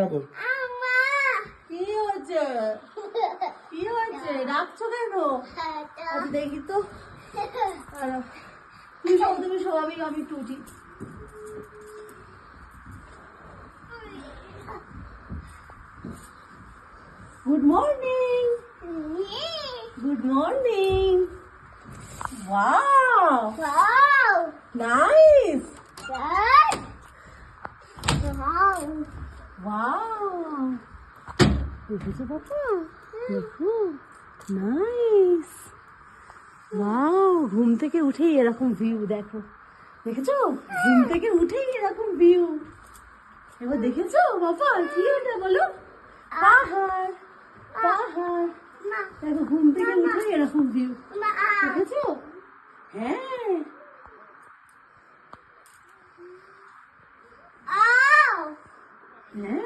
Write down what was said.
ডাকো। কি হয়েছে? কি হয়েছে? ডাকছো কেন? আচ্ছা দেখি তো। তুমি শো আমি একটু উঠি। Good morning. Good morning. Wow nice. Wow দেখেছো বাবা? দেখো নাইস। ওয়াও ঘুম থেকে উঠেই এরকম ভিউ দেখো। দেখেছো? ঘুম থেকে উঠেই এরকম ভিউ। এবার দেখেছো বাবা কি ওটা বলো? পাহাড়। পাহাড়। দেখো ঘুম থেকে উঠেই এরকম ভিউ। দেখেছো? হ্যাঁ। হ্যাঁ।